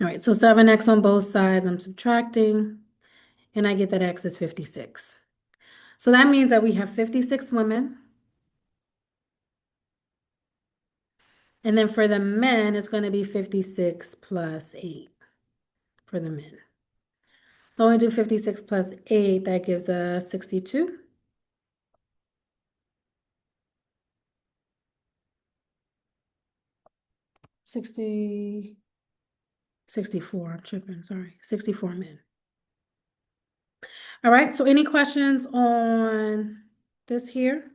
All right, so 7x on both sides, I'm subtracting, and I get that x is 56. So that means that we have 56 women. And then for the men, it's going to be 56 plus 8 for the men. So when we do 56 plus 8, that gives us 62. 60, 64, I'm tripping, sorry. 64 men. All right, so any questions on this here?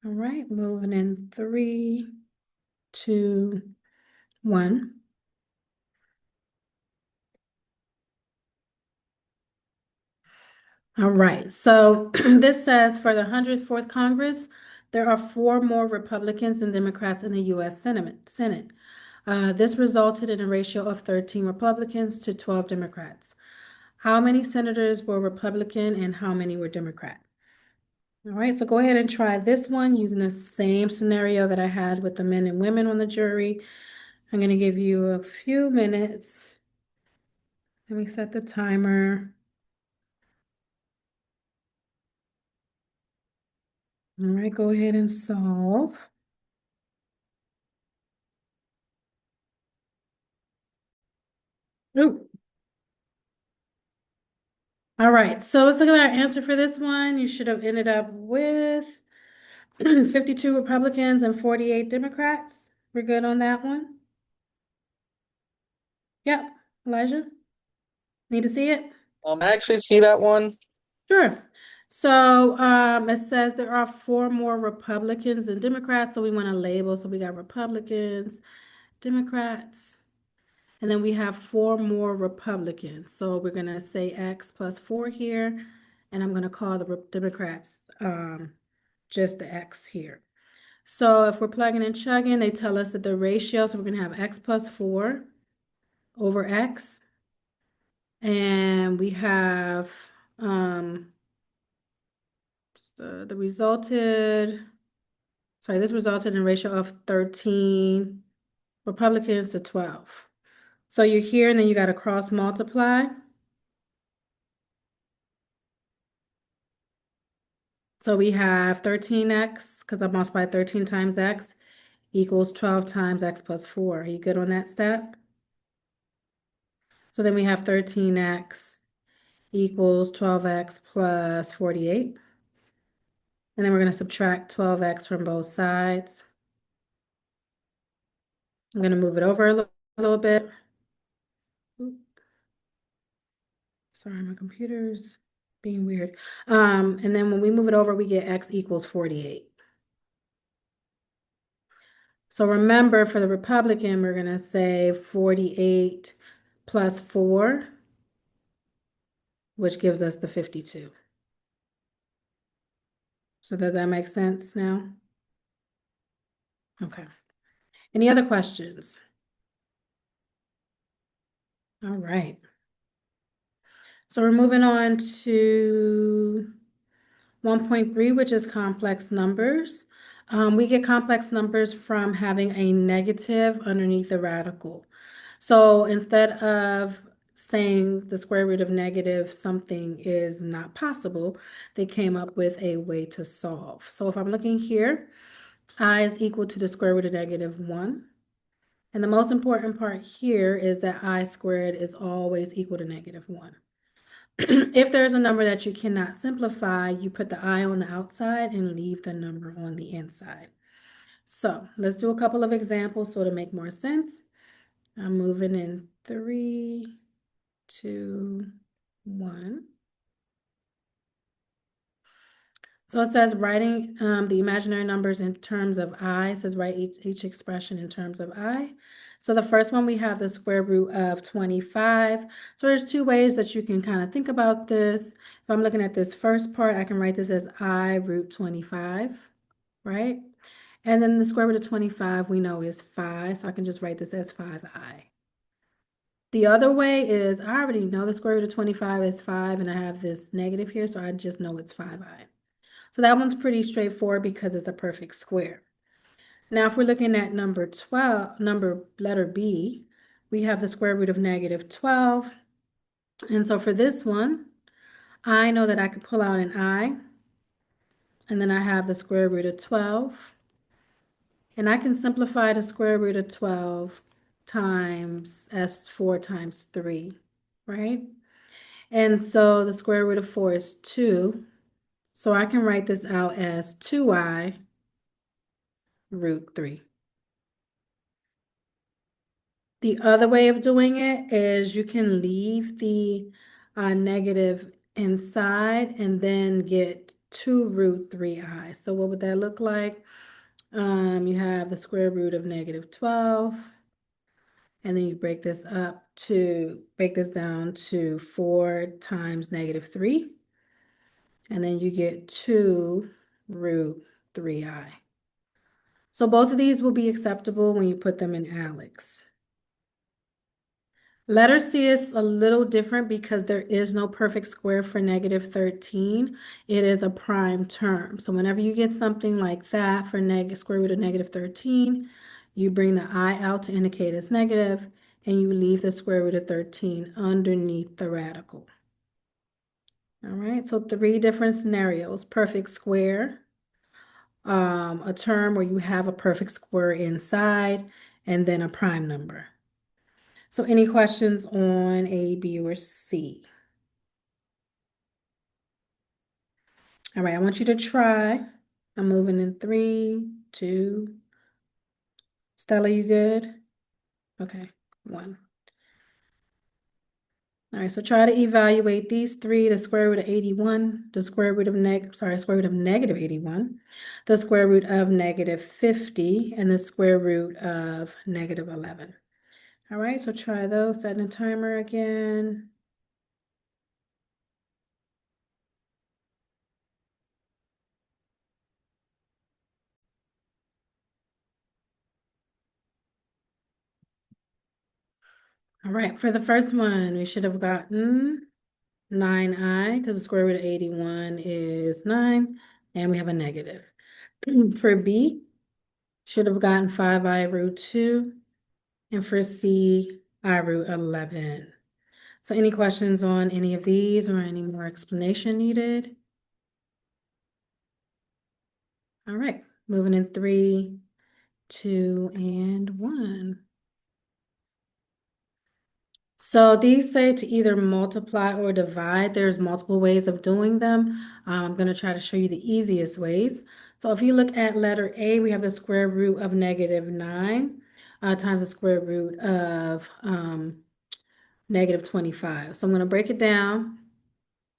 All right, moving in 3, 2, 1. All right, so this says for the 104th Congress, there are 4 more Republicans and Democrats in the U.S. Senate. This resulted in a ratio of 13 Republicans to 12 Democrats. How many senators were Republican and how many were Democrat? All right, so go ahead and try this one using the same scenario that I had with the men and women on the jury. I'm going to give you a few minutes. Let me set the timer. All right, go ahead and solve. Ooh. All right, so let's look at our answer for this one. You should have ended up with 52 Republicans and 48 Democrats. We're good on that one? Yep. Elijah, need to see it? I actually see that one. Sure. So it says there are 4 more Republicans than Democrats, so we want to label. So we got Republicans, Democrats, and then we have 4 more Republicans. So we're going to say X plus 4 here, and I'm going to call the Democrats just the X here. So if we're plugging and chugging, they tell us that the ratio, so we're going to have X plus 4 over X, and we have the this resulted in a ratio of 13 Republicans to 12. So you're here and then you got to cross multiply. So we have 13x, because I multiplied 13 times x, equals 12 times x plus 4. Are you good on that step? So then we have 13x equals 12x plus 48. And then we're going to subtract 12x from both sides. I'm going to move it over a little bit. Oop. Sorry, my computer's being weird. And then when we move it over, we get x equals 48. So remember, for the Republican, we're going to say 48 plus 4, which gives us the 52. So does that make sense now? Okay. Any other questions? All right. So we're moving on to 1.3, which is complex numbers. We get complex numbers from having a negative underneath the radical. So instead of saying the square root of negative something is not possible, they came up with a way to solve. So if I'm looking here, I is equal to the square root of -1. And the most important part here is that I squared is always equal to -1. If there's a number that you cannot simplify, you put the I on the outside and leave the number on the inside. So let's do a couple of examples so to make more sense. I'm moving in 3, 2, 1. So it says writing the imaginary numbers in terms of I. It says write each expression in terms of I. So the first one, we have the square root of 25. So there's 2 ways that you can kind of think about this. If I'm looking at this first part, I can write this as I root 25, right? And then the square root of 25 we know is 5, so I can just write this as 5i. The other way is I already know the square root of 25 is 5, and I have this negative here, so I just know it's 5i. So that one's pretty straightforward because it's a perfect square. Now, if we're looking at number 12, letter B, we have the square root of negative 12. And so for this one, I know that I could pull out an I, and then I have the square root of 12. And I can simplify the square root of 12 times as 4 times 3, right? And so the square root of 4 is 2. So I can write this out as 2i root 3. The other way of doing it is you can leave the negative inside and then get 2 root 3i. So what would that look like? You have the square root of negative 12, and then you break this down to 4 times negative 3, and then you get 2 root 3i. So both of these will be acceptable when you put them in ALEKS. Letter C is a little different because there is no perfect square for negative 13. It is a prime term. So whenever you get something like that for square root of negative 13, you bring the I out to indicate it's negative, and you leave the square root of 13 underneath the radical. All right, so 3 different scenarios: perfect square, a term where you have a perfect square inside, and then a prime number. So any questions on A, B, or C? All right, I want you to try. I'm moving in 3, 2. Stella, you good? Okay, 1. All right, so try to evaluate these 3: the square root of 81, the square root of square root of negative 81, the square root of negative 50, and the square root of negative 11. All right, so try those. Setting a timer again. All right, for the first one, we should have gotten 9i, because the square root of 81 is 9, and we have a negative. For B, should have gotten 5i root 2, and for C, I root 11. So any questions on any of these or any more explanation needed? All right, moving in 3, 2, and 1. So these say to either multiply or divide. There's multiple ways of doing them. I'm going to try to show you the easiest ways. So if you look at letter A, we have the square root of negative 9 times the square root of negative 25. So I'm going to break it down.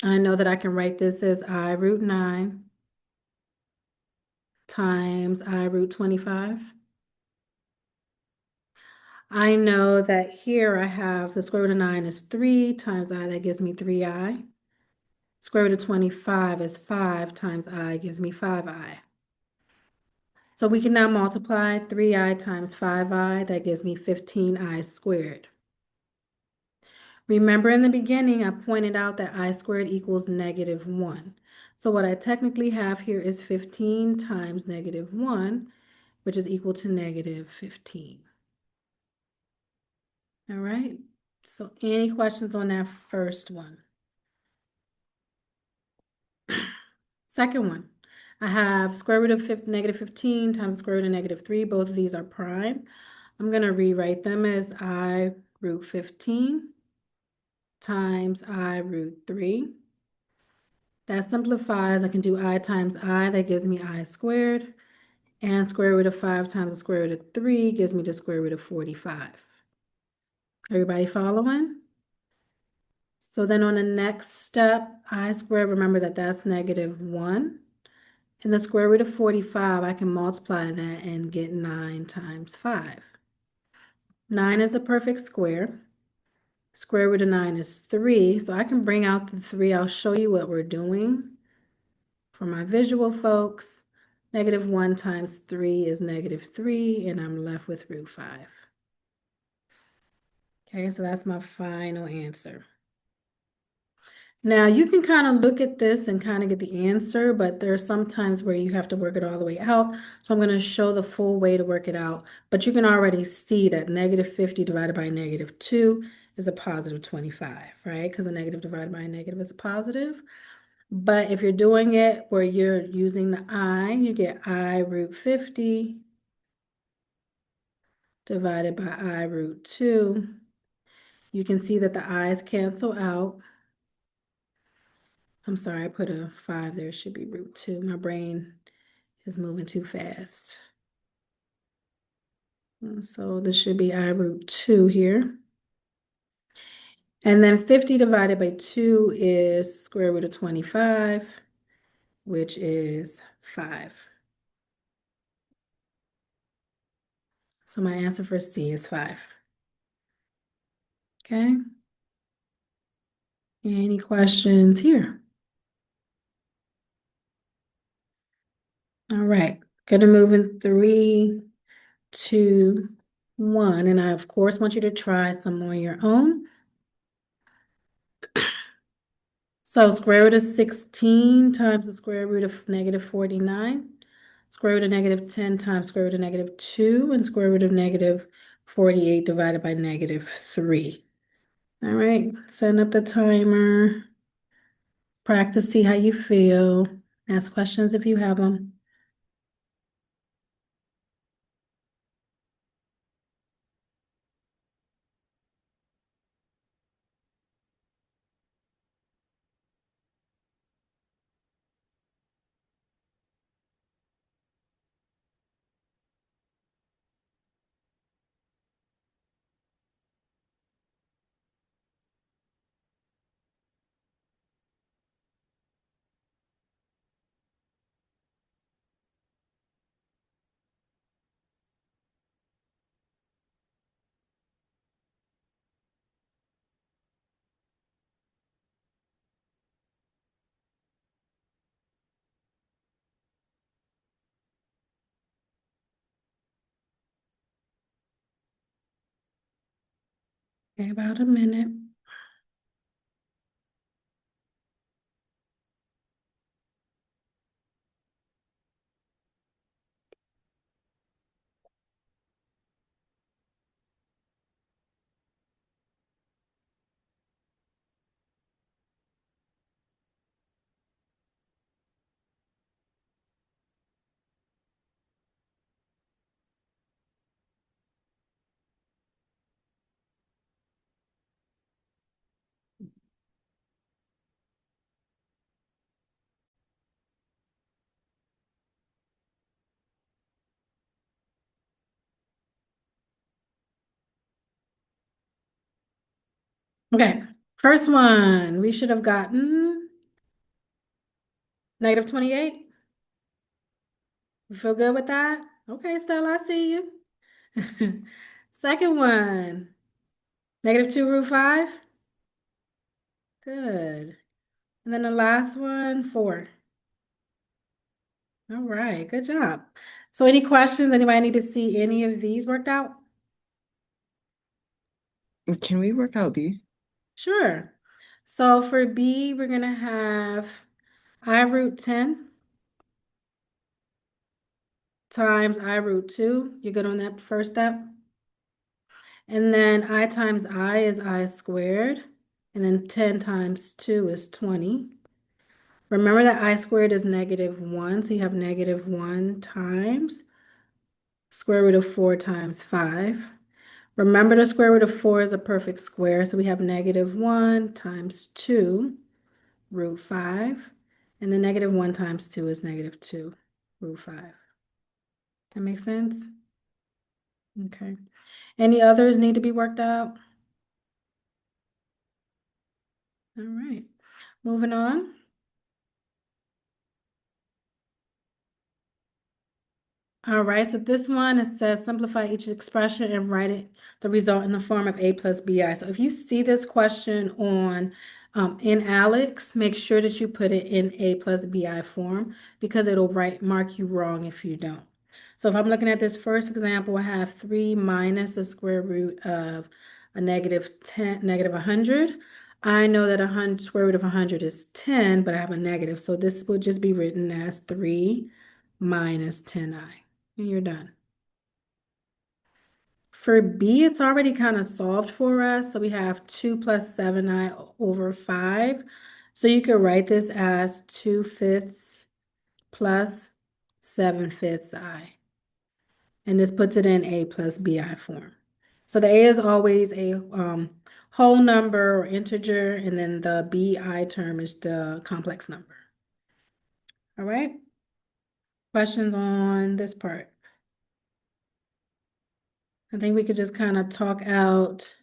I know that I can write this as I root 9 times I root 25. I know that here I have the square root of 9 is 3 times I, that gives me 3i. Square root of 25 is 5 times I gives me 5i. So we can now multiply 3i times 5i, that gives me 15i squared. Remember in the beginning, I pointed out that I squared equals negative 1. So what I technically have here is 15 times negative 1, which is equal to negative 15. All right, so any questions on that first one? Second one, I have square root of negative 15 times the square root of negative 3. Both of these are prime. I'm going to rewrite them as I root 15 times I root 3. That simplifies. I can do I times I. That gives me I squared. And square root of 5 times the square root of 3 gives me the square root of 45. Everybody following? So then on the next step, I squared, remember that that's negative 1. And the square root of 45, I can multiply that and get 9 times 5. 9 is a perfect square. Square root of 9 is 3. So I can bring out the 3. I'll show you what we're doing. For my visual folks, negative 1 times 3 is negative 3, and I'm left with root 5. Okay, so that's my final answer. Now you can kind of look at this and kind of get the answer, but there are some times where you have to work it all the way out. So I'm going to show the full way to work it out. But you can already see that -50 divided by -2 is a positive 25, right? Because a negative divided by a negative is a positive. But if you're doing it where you're using the I, you get I root 50 divided by I root 2. You can see that the i's cancel out. I'm sorry, I put a 5 there. It should be root 2. My brain is moving too fast. So this should be I root 2 here. And then 50 divided by 2 is square root of 25, which is 5. So my answer for C is 5. Okay. Any questions here? All right. Gonna move in 3, 2, 1. And I, of course, want you to try some on your own. So square root of 16 times the square root of -49. Square root of -10 times square root of -2, and square root of -48 divided by -3. All right, setting up the timer. Practice, see how you feel. Ask questions if you have them. Okay, about a minute. Okay, first one, we should have gotten -28. You feel good with that? Okay, Stella, I see you. Second one, -2 root 5. Good. And then the last one, 4. All right, good job. So any questions? Anybody need to see any of these worked out? Can we work out B? Sure. So for B, we're gonna have I root 10 times I root 2. You good on that first step? And then I times I is I squared. And then 10 times 2 is 20. Remember that I squared is -1, so you have -1 times square root of 4 times 5. Remember the square root of 4 is a perfect square, so we have -1 times 2 root 5. And then -1 times 2 is -2 root 5. That makes sense? Okay. Any others need to be worked out? All right. Moving on. All right, so this one, it says simplify each expression and write it, the result in the form of a plus bi. So if you see this question on in Alex, make sure that you put it in a plus bi form because it'll mark you wrong if you don't. So if I'm looking at this first example, I have 3 minus the square root of a -10, -100. I know that square root of 100 is 10, but I have a negative, so this would just be written as 3 minus 10i, and you're done. For B, it's already kind of solved for us, so we have 2 plus 7i over 5. So you could write this as 2/5 plus 7/5 I. And this puts it in A plus BI form. So the A is always a whole number or integer, and then the BI term is the complex number. All right? Questions on this part? I think we could just kind of talk out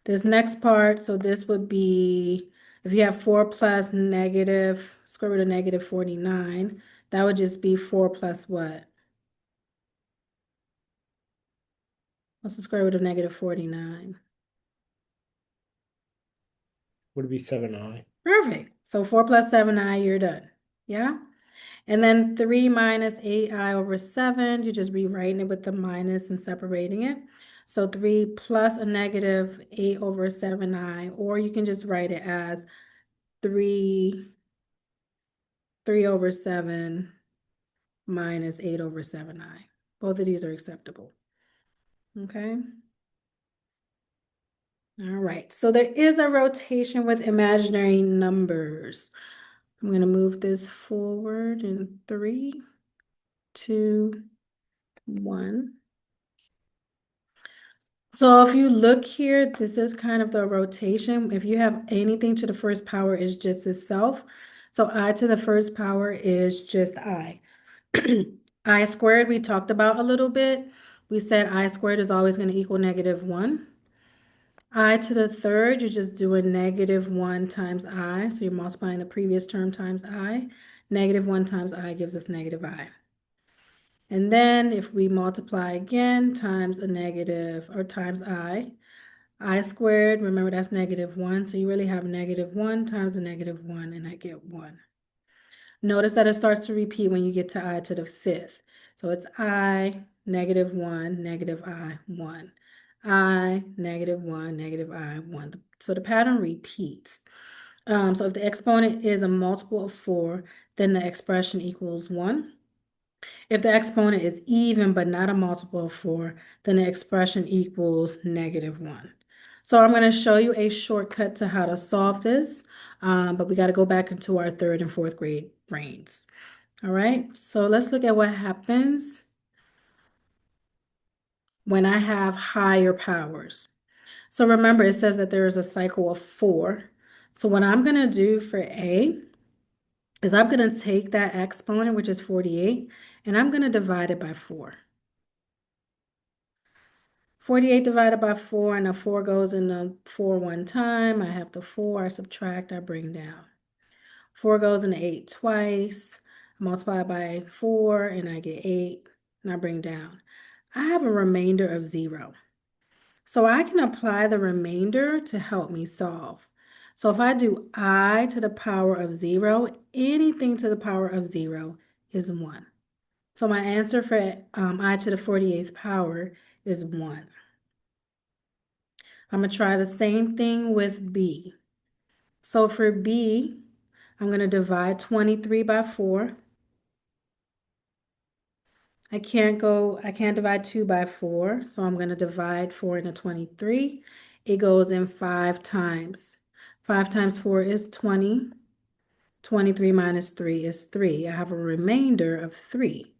this next part. So this would be, if you have 4 plus negative, square root of negative 49, that would just be 4 plus what? What's the square root of negative 49? Would it be 7i? Perfect. So 4 plus 7i, you're done. Yeah? And then 3 minus 8i over 7, you're just rewriting it with the minus and separating it. So 3 plus a negative 8 over 7i, or you can just write it as 3 over 7 minus 8 over 7i. Both of these are acceptable. Okay? All right, so there is a rotation with imaginary numbers. I'm going to move this forward in 3, 2, 1. So if you look here, this is kind of the rotation. If you have anything to the first power, is just itself. So I to the first power is just I. I squared we talked about a little bit. We said I squared is always going to equal -1. I to the third, you're just doing -1 times I. So you're multiplying the previous term times I. -1 times I gives us -I. And then if we multiply again times a negative or times I squared, remember that's -1. So you really have -1 times a -1, and I get 1. Notice that it starts to repeat when you get to I to the fifth. So it's I, -1, I, 1. I, -1, I, 1. So the pattern repeats. So if the exponent is a multiple of 4, then the expression equals 1. If the exponent is even but not a multiple of 4, then the expression equals -1. So I'm going to show you a shortcut to how to solve this, but we got to go back into our 3rd and 4th grade brains. All right, so let's look at what happens when I have higher powers. So remember, it says that there is a cycle of 4. So what I'm going to do for A is I'm going to take that exponent, which is 48, and I'm going to divide it by 4. 48 divided by 4, and the 4 goes in the 4 one time. I have the 4, I subtract, I bring down. 4 goes into 8 twice. I multiply by 4, and I get 8, and I bring down. I have a remainder of 0. So I can apply the remainder to help me solve. So if I do I to the power of 0, anything to the power of 0 is 1. So my answer for I to the 48th power is 1. I'm going to try the same thing with B. So for B, I'm going to divide 23 by 4. I can't divide 2 by 4, so I'm going to divide 4 into 23. It goes in 5 times. 5 times 4 is 20. 23 minus 3 is 3. I have a remainder of 3.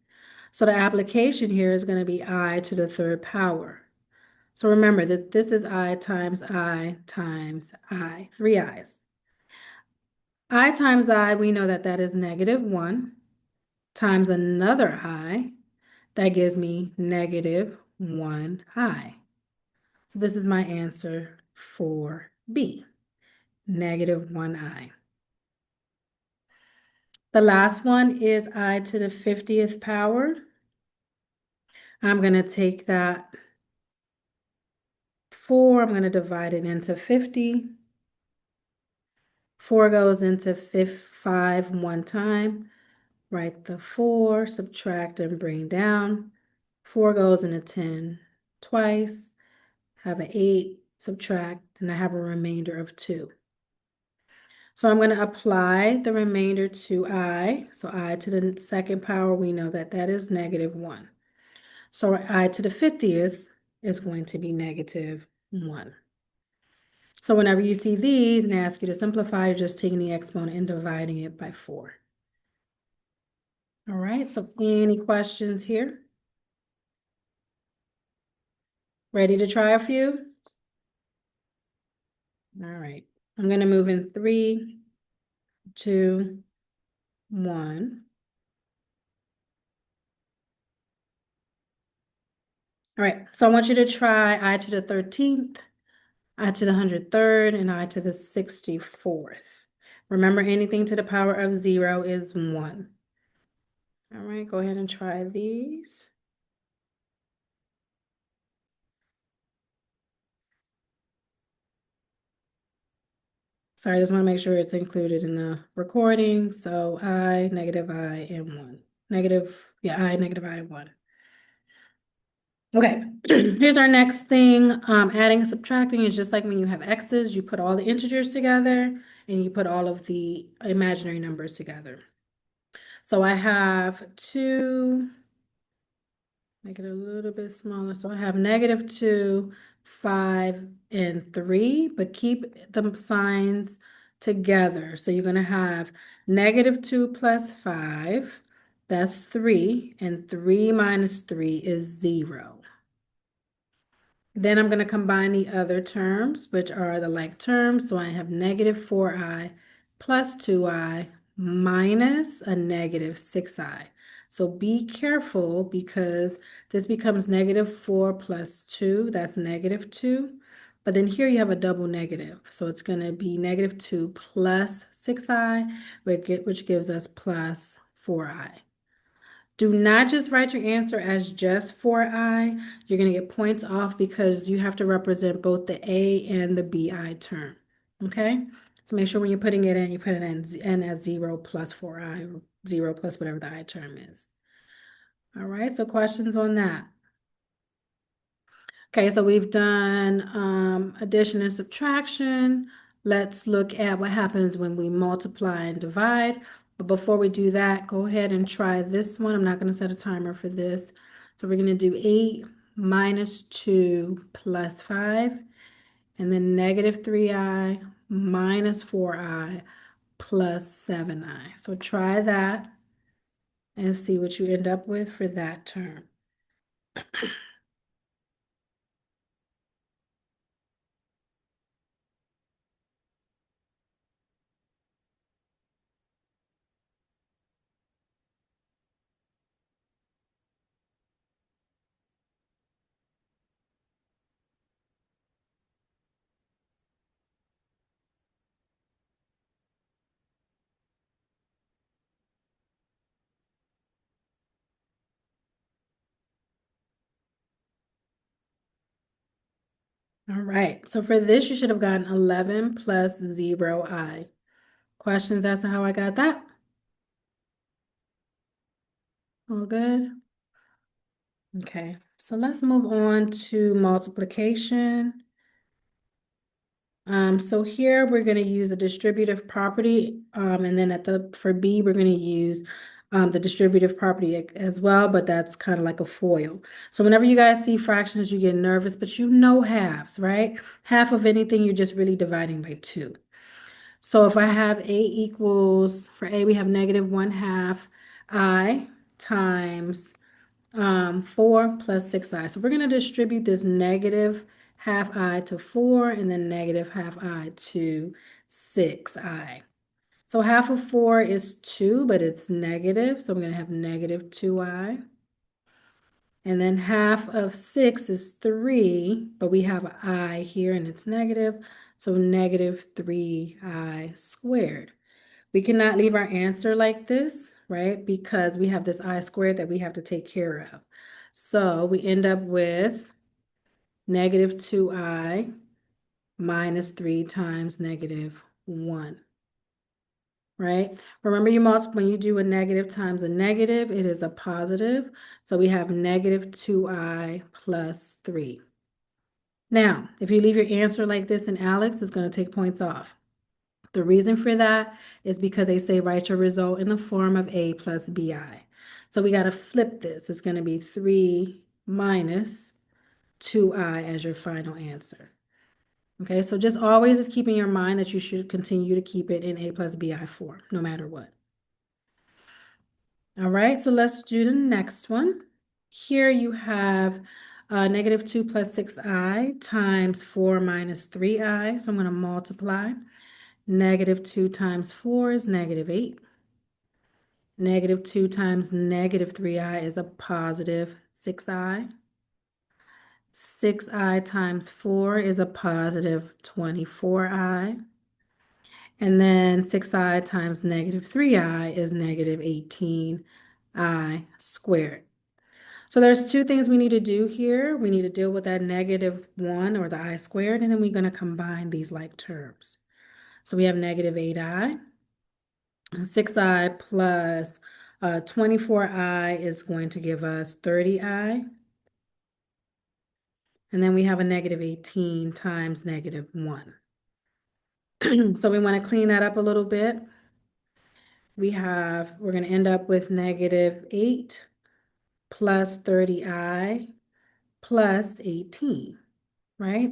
So the application here is going to be I to the 3rd power. So remember that this is I times I times I, 3 I's. I times I, we know that that is -1 times another I. That gives me -1i. So this is my answer for B, -1i. The last one is I to the 50th power. I'm going to take that 4, I'm going to divide it into 50. 4 goes into 5 one time. Write the 4, subtract and bring down. 4 goes into 10 twice. Have an 8, subtract, and I have a remainder of 2. So I'm going to apply the remainder to I. So I to the second power, we know that that is -1. So I to the 50th is going to be -1. So whenever you see these and they ask you to simplify, you're just taking the exponent and dividing it by 4. All right, so any questions here? Ready to try a few? All right, I'm going to move in 3, 2, 1. All right, so I want you to try I to the 13th, I to the 103rd, and I to the 64th. Remember, anything to the power of 0 is 1. All right, go ahead and try these. Sorry, I just want to make sure it's included in the recording. So I, negative I, and 1. I, negative I, and 1. Okay, here's our next thing. Adding and subtracting is just like when you have x's, you put all the integers together and you put all of the imaginary numbers together. So I have 2, make it a little bit smaller. So I have -2, 5, and 3, but keep the signs together. So you're going to have -2 plus 5, that's 3, and 3 minus 3 is 0. Then I'm going to combine the other terms, which are the like terms. So I have -4i plus 2i minus a -6i. So be careful because this becomes -4 plus 2, that's -2. But then here you have a double negative. So it's going to be -2 plus 6i, which gives us plus 4i. Do not just write your answer as just 4i. You're going to get points off because you have to represent both the A and the BI term. Okay? So make sure when you're putting it in, you put it in as 0 plus 4i or 0 plus whatever the I term is. All right, so questions on that? Okay, so we've done addition and subtraction. Let's look at what happens when we multiply and divide. But before we do that, go ahead and try this one. I'm not going to set a timer for this. So we're going to do 8 minus 2 plus 5, and then -3i minus 4i plus 7i. So try that and see what you end up with for that term. All right, so for this, you should have gotten 11 plus 0i. Questions as to how I got that? All good? Okay, so let's move on to multiplication. So here we're going to use a distributive property, and then for B, we're going to use the distributive property as well, but that's kind of like a FOIL. So whenever you guys see fractions, you get nervous, but you know halves, right? Half of anything, you're just really dividing by 2. So if I have A equals, for A, we have -1/2 I times 4 plus 6i. So we're going to distribute this -1/2 I to 4 and then -1/2 I to 6i. So half of 4 is 2, but it's negative. So I'm going to have -2i. And then half of 6 is 3, but we have an I here and it's negative. So -3i squared. We cannot leave our answer like this, right? Because we have this I squared that we have to take care of. So we end up with -2i minus 3 times -1, right? Remember, when you do a negative times a negative, it is a positive. So we have -2i plus 3. Now, if you leave your answer like this in Alex, it's going to take points off. The reason for that is because they say write your result in the form of A plus BI. So we got to flip this. It's going to be 3 minus 2I as your final answer. Okay, so just always just keep in your mind that you should continue to keep it in A plus BI form, no matter what. All right, so let's do the next one. Here you have negative 2 plus 6I times 4 minus 3I. So I'm going to multiply. Negative 2 times 4 is negative 8. Negative 2 times negative 3I is a positive 6I. 6I times 4 is a positive 24I. And then 6I times negative 3I is negative 18I squared. So there's two things we need to do here. We need to deal with that negative 1 or the I squared, and then we're going to combine these like terms. So we have negative 8I. 6I plus 24I is going to give us 30I. And then we have a negative 18 times negative 1. So we want to clean that up a little bit. We're going to end up with negative 8 plus 30I plus 18, right?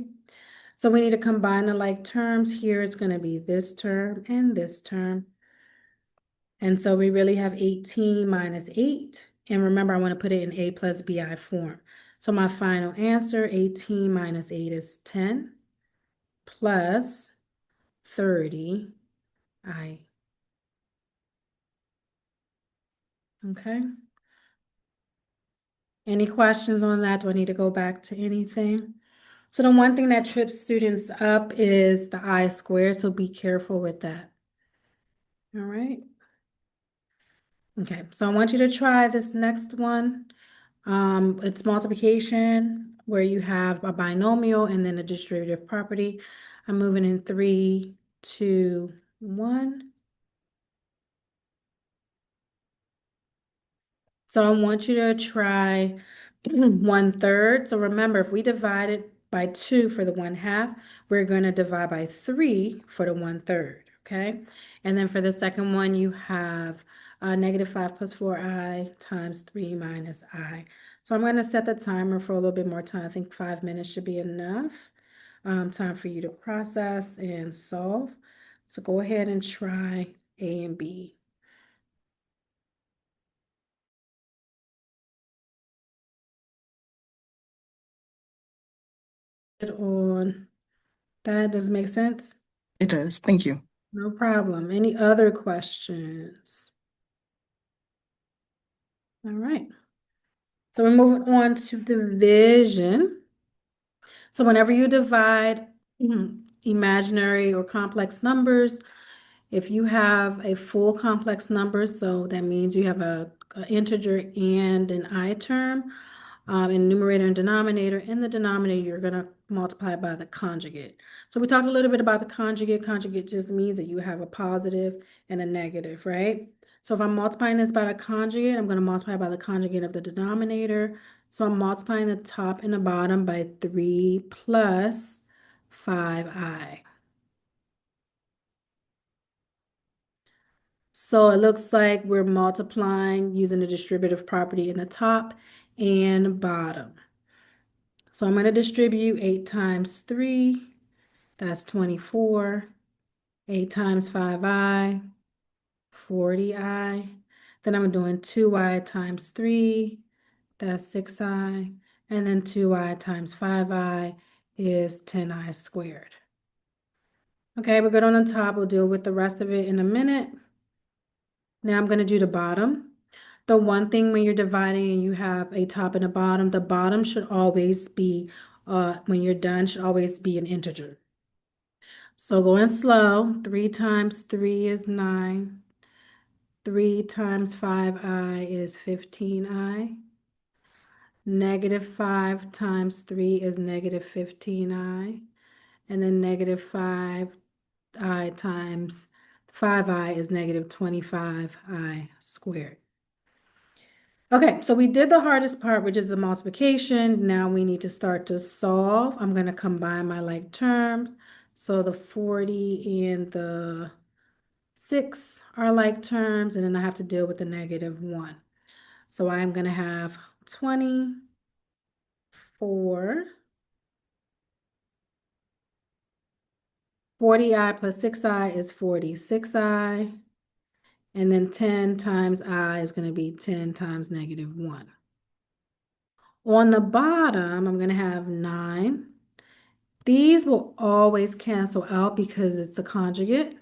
So we need to combine the like terms. Here it's going to be this term and this term. And so we really have 18 minus 8. And remember, I want to put it in A plus BI form. So my final answer, 18 minus 8 is 10 plus 30I. Okay. Any questions on that? Do I need to go back to anything? So the one thing that trips students up is the I squared, so be careful with that. All right. Okay, so I want you to try this next one. It's multiplication where you have a binomial and then a distributive property. I'm moving in 3, 2, 1. So I want you to try 1/3. So remember, if we divide it by 2 for the 1/2, we're going to divide by 3 for the 1/3, okay? And then for the second one, you have negative 5 plus 4I times 3 minus I. So I'm going to set the timer for a little bit more time. I think 5 minutes should be enough time for you to process and solve. So go ahead and try A and B. On that, does it make sense? It does. Thank you. No problem. Any other questions? All right. So we're moving on to division. So whenever you divide imaginary or complex numbers, if you have a full complex number, so that means you have an integer and an I term, in numerator and denominator. In the denominator, you're going to multiply by the conjugate. So we talked a little bit about the conjugate. Conjugate just means that you have a positive and a negative, right? So if I'm multiplying this by the conjugate, I'm going to multiply by the conjugate of the denominator. So I'm multiplying the top and the bottom by 3 plus 5i. So it looks like we're multiplying using the distributive property in the top and bottom. So I'm going to distribute 8 times 3, that's 24. 8 times 5i, 40i. Then I'm doing 2i times 3, that's 6i. And then 2i times 5i is 10i squared. Okay, we're good on the top. We'll deal with the rest of it in a minute. Now I'm going to do the bottom. The one thing when you're dividing and you have a top and a bottom, the bottom should always be, when you're done, should always be an integer. So going slow, 3 times 3 is 9. 3 times 5i is 15i. Negative 5 times 3 is negative 15i. And then negative 5i times 5i is negative 25i squared. Okay, so we did the hardest part, which is the multiplication. Now we need to start to solve. I'm going to combine my like terms. So the 40 and the 6 are like terms, and then I have to deal with the -1. So I'm going to have 24, 40i plus 6i is 46i, and then 10 times I is going to be 10 times -1. On the bottom, I'm going to have 9. These will always cancel out because it's a conjugate.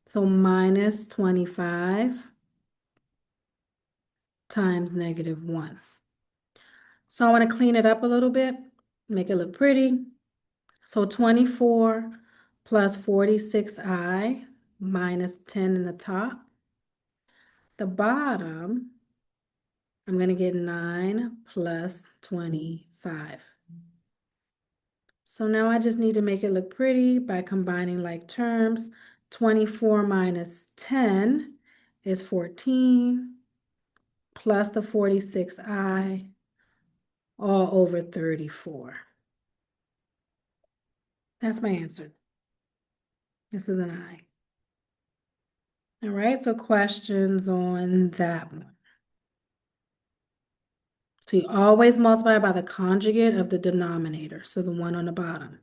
So minus 25 times -1. So I want to clean it up a little bit, make it look pretty. So 24 plus 46i minus 10 in the top. The bottom, I'm going to get 9 plus 25. So now I just need to make it look pretty by combining like terms. 24 minus 10 is 14 plus the 46i all over 34. That's my answer. This is an I. All right, so questions on that one. So you always multiply by the conjugate of the denominator, so the one on the bottom.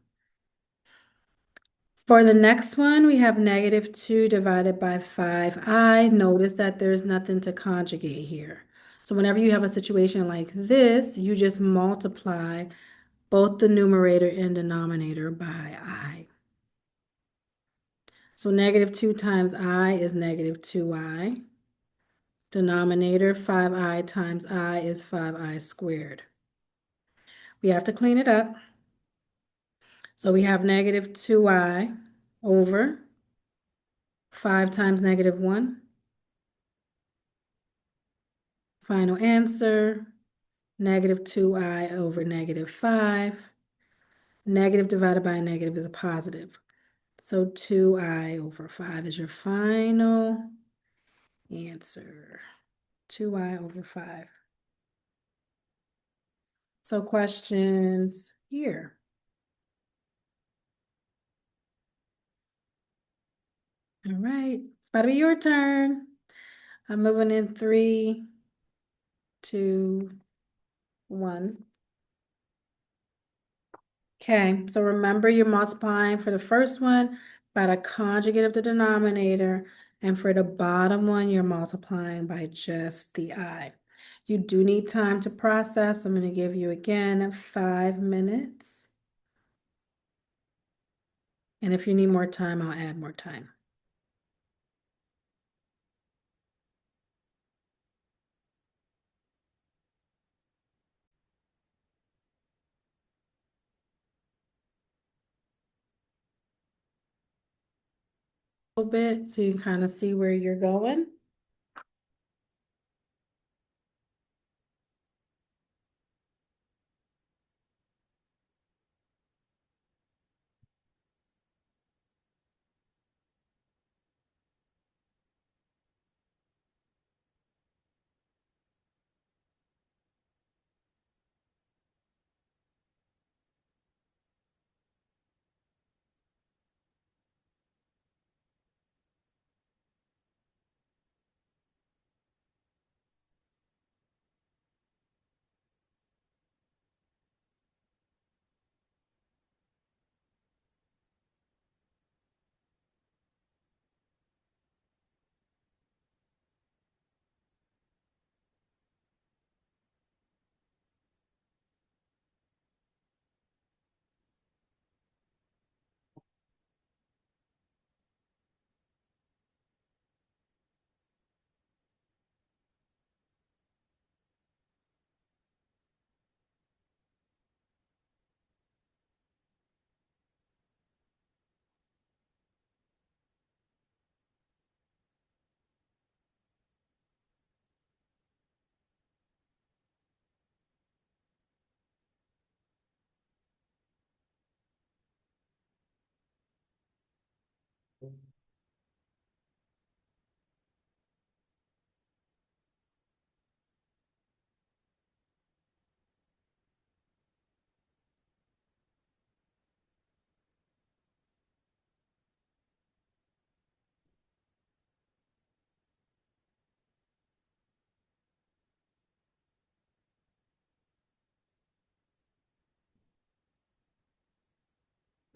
For the next one, we have -2 divided by 5i. Notice that there's nothing to conjugate here. So whenever you have a situation like this, you just multiply both the numerator and denominator by I. So -2 times I is -2i. Denominator 5i times I is 5i squared. We have to clean it up. So we have -2i over 5 times -1. Final answer, -2i over -5. Negative divided by a negative is a positive. So 2i over 5 is your final answer. 2i over 5. So questions here. All right, it's about to be your turn. I'm moving in 3, 2, 1. Okay, so remember you're multiplying for the first one by the conjugate of the denominator, and for the bottom one, you're multiplying by just the I. You do need time to process. I'm going to give you again 5 minutes. And if you need more time, I'll add more time. A little bit so you can kind of see where you're going.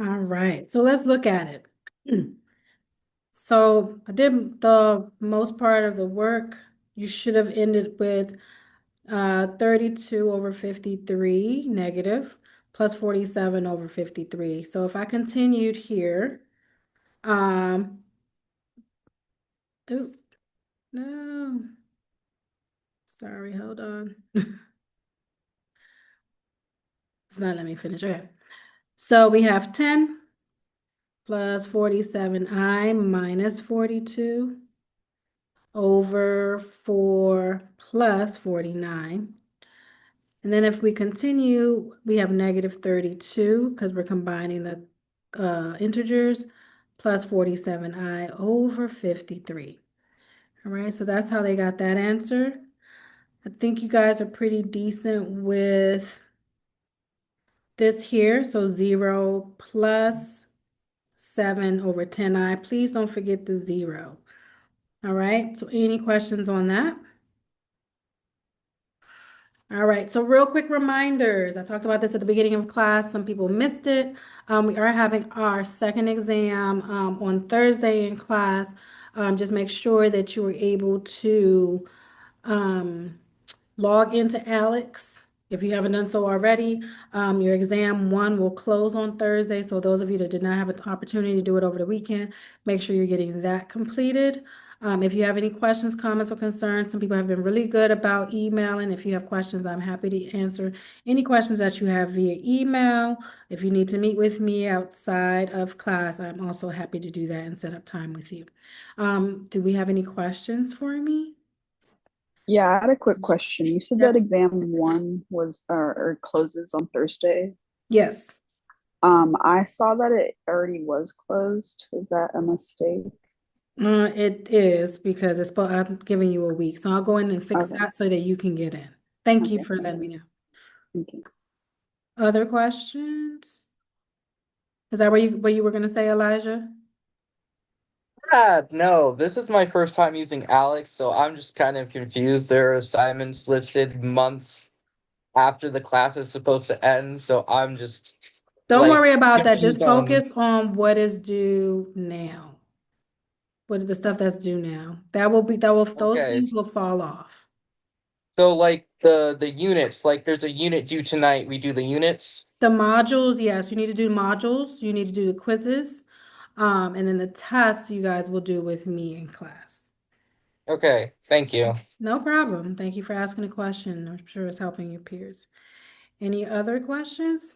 All right, so let's look at it. So I did the most part of the work. You should have ended with 32 over 53 negative plus 47 over 53. So if I continued here, um, oh, no, sorry, hold on. It's not letting me finish. Okay. So we have 10 plus 47i minus 42 over 4 plus 49. And then if we continue, we have negative 32 because we're combining the integers plus 47i over 53. All right, so that's how they got that answer. I think you guys are pretty decent with this here. So 0 plus 7 over 10i. Please don't forget the 0. All right, so any questions on that? All right, so real quick reminders. I talked about this at the beginning of class. Some people missed it. We are having our second exam on Thursday in class. Just make sure that you are able to log into Alex. If you haven't done so already, your exam one will close on Thursday. So those of you that did not have an opportunity to do it over the weekend, make sure you're getting that completed. If you have any questions, comments, or concerns, some people have been really good about emailing. If you have questions, I'm happy to answer any questions that you have via email. If you need to meet with me outside of class, I'm also happy to do that and set up time with you. Do we have any questions for me? Yeah, I had a quick question. You said Yep. that exam one was or closes on Thursday. Yes. I saw that it already was closed. Is that a mistake? It is because I'm giving you a week, so I'll go in and fix Okay. that so that you can get in. Thank you Okay, for thank letting you. me know. Thank you. Other questions? Is that what you were gonna say, Elijah? Yeah, no, this is my first time using Alex, so I'm just kind of confused. There are assignments listed months after the class is supposed to end, so I'm just Don't like worry about that. Just confused on. focus on what is due now. What is the stuff that's due now? Those Okay, things will fall off. so like the units, like there's a unit due tonight. We do the units. The modules, yes, you need to do modules. You need to do the quizzes. And then the tests you guys will do with me in class. Okay, thank you. No problem. Thank you for asking a question. I'm sure it's helping your peers. Any other questions?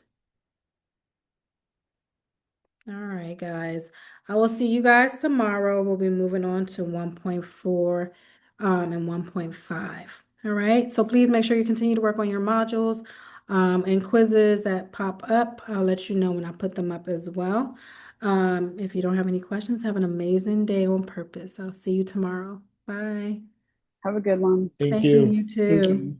All right, guys. I will see you guys tomorrow. We'll be moving on to 1.4 and 1.5. All right. So please make sure you continue to work on your modules and quizzes that pop up. I'll let you know when I put them up as well. If you don't have any questions, have an amazing day on purpose. I'll see you tomorrow. Bye. Have a good one. Thank Thank you, you. you Thank too. you.